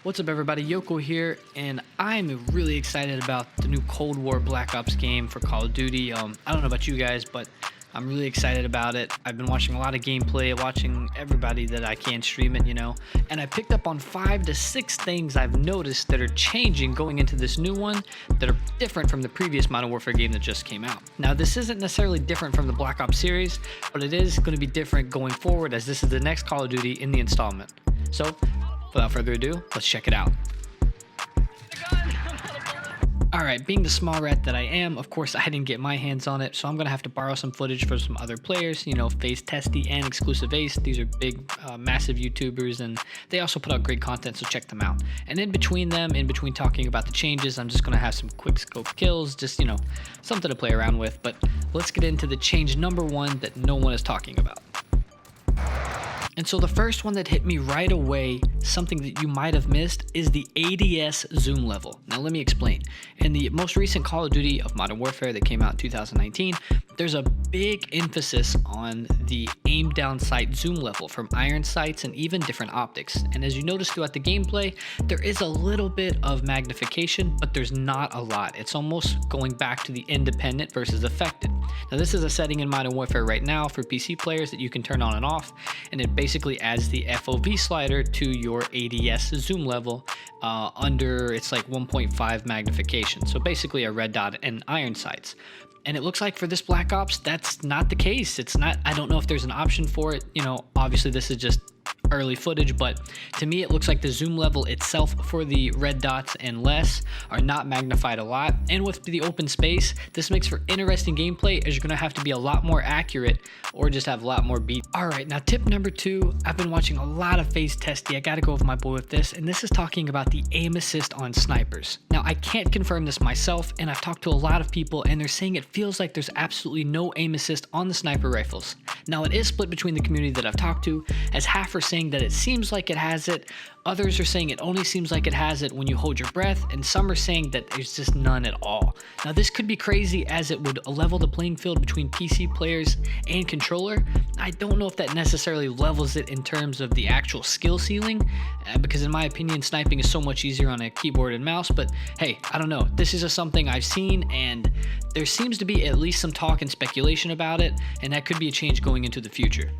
What's up, everybody? Yoko here, and I'm really excited about the new Cold War Black Ops game for Call of Duty. I don't know about you guys, but I'm really excited about it. I've been watching a lot of gameplay, watching everybody that I can stream it, and I picked up on 5 to 6 things I've noticed that are changing going into this new one that are different from the previous Modern Warfare game that just came out. Now, this isn't necessarily different from the Black Ops series, but it is going to be different going forward as this is the next Call of Duty in the installment. So, without further ado, let's check it out. Alright, being the small rat that I am, of course I didn't get my hands on it, so I'm going to have to borrow some footage from some other players, FaZe Testy and Exclusive Ace. These are big, massive YouTubers, and they also put out great content, so check them out. And in between talking about the changes, I'm just going to have some quick scope kills, just, something to play around with. But let's get into the change number 1 that no one is talking about. And so the first one that hit me right away, something that you might have missed, is the ADS zoom level. Now let me explain. In the most recent Call of Duty of Modern Warfare that came out in 2019, there's a big emphasis on the aim down sight zoom level from iron sights and even different optics. And as you notice throughout the gameplay, there is a little bit of magnification, but there's not a lot. It's almost going back to the independent versus affected. Now this is a setting in Modern Warfare right now for PC players that you can turn on and off, and it basically adds the FOV slider to your ADS zoom level under, it's like 1.5 magnification. So basically a red dot and iron sights. And it looks like for this Black Ops, that's not the case. It's not, I don't know if there's an option for it. Obviously this is just early footage, but to me it looks like the zoom level itself for the red dots and less are not magnified a lot. And with the open space, this makes for interesting gameplay as you're going to have to be a lot more accurate or just have a lot more beat. Alright, now tip number 2, I've been watching a lot of FaZe Testy. I gotta go with my boy with this, and this is talking about the aim assist on snipers. Now I can't confirm this myself, and I've talked to a lot of people and they're saying it feels like there's absolutely no aim assist on the sniper rifles. Now it is split between the community that I've talked to, as half are saying that it seems like it has it, others are saying it only seems like it has it when you hold your breath, and some are saying that there's just none at all. Now this could be crazy as it would level the playing field between PC players and controller. I don't know if that necessarily levels it in terms of the actual skill ceiling, because in my opinion sniping is so much easier on a keyboard and mouse, but hey, I don't know. This is just something I've seen, and there seems to be at least some talk and speculation about it, and that could be a change going into the future.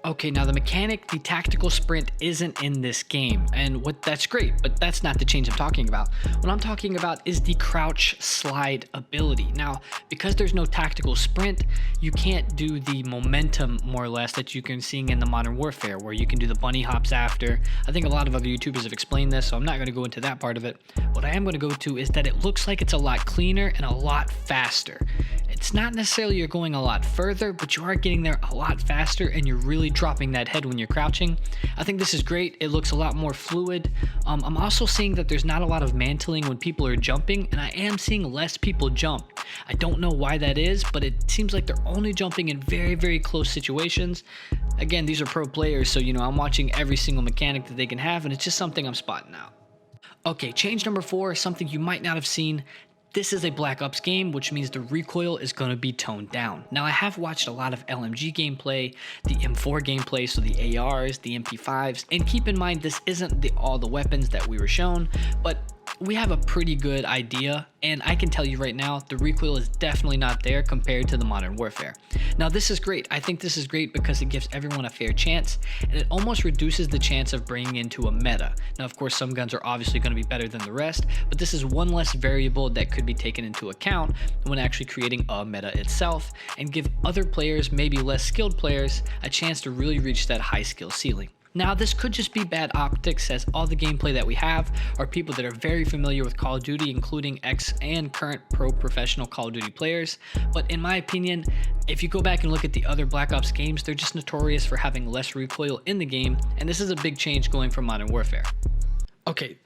Okay, now the mechanic, the tactical sprint, isn't in this game, and that's great, but that's not the change I'm talking about. What I'm talking about is the crouch slide ability. Now, because there's no tactical sprint, you can't do the momentum, more or less, that you can see in the Modern Warfare, where you can do the bunny hops after. I think a lot of other YouTubers have explained this, so I'm not going to go into that part of it. What I am going to go to is that it looks like it's a lot cleaner and a lot faster. It's not necessarily you're going a lot further, but you are getting there a lot faster, and you're really dropping that head when you're crouching. I think this is great. It looks a lot more fluid. I'm also seeing that there's not a lot of mantling when people are jumping, and I am seeing less people jump. I don't know why that is, but it seems like they're only jumping in very, very close situations. Again, these are pro players, so I'm watching every single mechanic that they can have, and it's just something I'm spotting out. Okay, change number 4, something you might not have seen. This is a Black Ops game, which means the recoil is going to be toned down. Now, I have watched a lot of LMG gameplay, the M4 gameplay, so the ARs, the MP5s, and keep in mind this isn't all the weapons that we were shown, but we have a pretty good idea, and I can tell you right now, the recoil is definitely not there compared to the Modern Warfare. Now this is great. I think this is great because it gives everyone a fair chance, and it almost reduces the chance of bringing into a meta. Now of course some guns are obviously going to be better than the rest, but this is one less variable that could be taken into account when actually creating a meta itself, and give other players, maybe less skilled players, a chance to really reach that high skill ceiling. Now this could just be bad optics, as all the gameplay that we have are people that are very familiar with Call of Duty, including ex and current pro professional Call of Duty players. But in my opinion, if you go back and look at the other Black Ops games, they're just notorious for having less recoil in the game, and this is a big change going from Modern Warfare. Okay,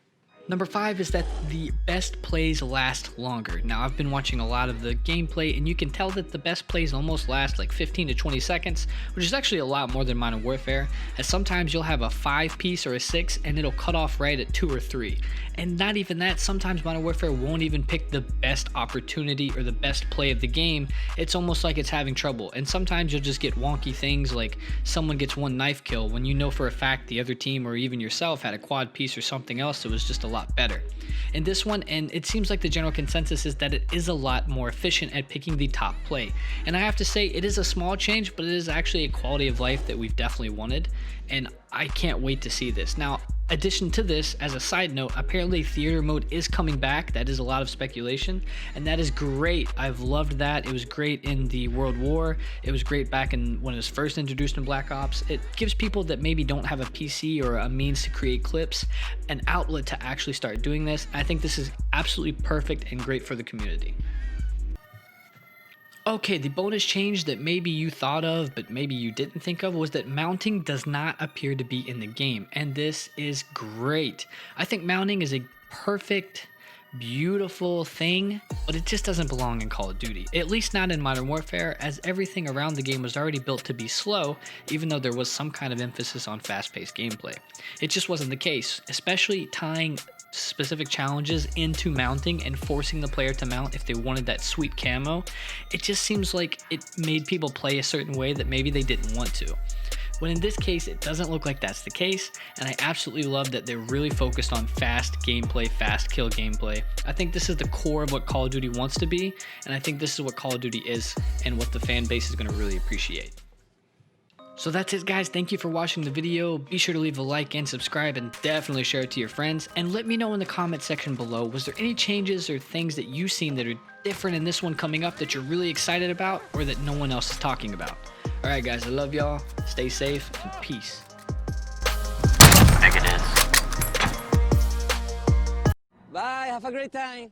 Number 5 is that the best plays last longer. Now, I've been watching a lot of the gameplay, and you can tell that the best plays almost last like 15 to 20 seconds, which is actually a lot more than Modern Warfare, as sometimes you'll have a 5-piece or a 6, and it'll cut off right at 2 or 3. And not even that, sometimes Modern Warfare won't even pick the best opportunity or the best play of the game. It's almost like it's having trouble, and sometimes you'll just get wonky things like someone gets one knife kill when you know for a fact the other team or even yourself had a quad piece or something else that was just a lot better. In this one, and it seems like the general consensus is that it is a lot more efficient at picking the top play. And I have to say, it is a small change, but it is actually a quality of life that we've definitely wanted, and I can't wait to see this. Now, addition to this, as a side note, apparently theater mode is coming back. That is a lot of speculation, and that is great. I've loved that. It was great in the World War. It was great back in when it was first introduced in Black Ops. It gives people that maybe don't have a PC or a means to create clips an outlet to actually start doing this. I think this is absolutely perfect and great for the community. Okay, the bonus change that maybe you thought of, but maybe you didn't think of, was that mounting does not appear to be in the game, and this is great. I think mounting is a perfect, beautiful thing, but it just doesn't belong in Call of Duty, at least not in Modern Warfare, as everything around the game was already built to be slow, even though there was some kind of emphasis on fast-paced gameplay. It just wasn't the case, especially tying specific challenges into mounting and forcing the player to mount if they wanted that sweet camo. It just seems like it made people play a certain way that maybe they didn't want to. When in this case, it doesn't look like that's the case, and I absolutely love that they're really focused on fast gameplay, fast kill gameplay. I think this is the core of what Call of Duty wants to be, and I think this is what Call of Duty is and what the fan base is going to really appreciate. So that's it, guys. Thank you for watching the video. Be sure to leave a like and subscribe, and definitely share it to your friends. And let me know in the comment section below, was there any changes or things that you've seen that are different in this one coming up that you're really excited about or that no one else is talking about? All right, guys, I love y'all. Stay safe and peace. I think it is. Bye, have a great time.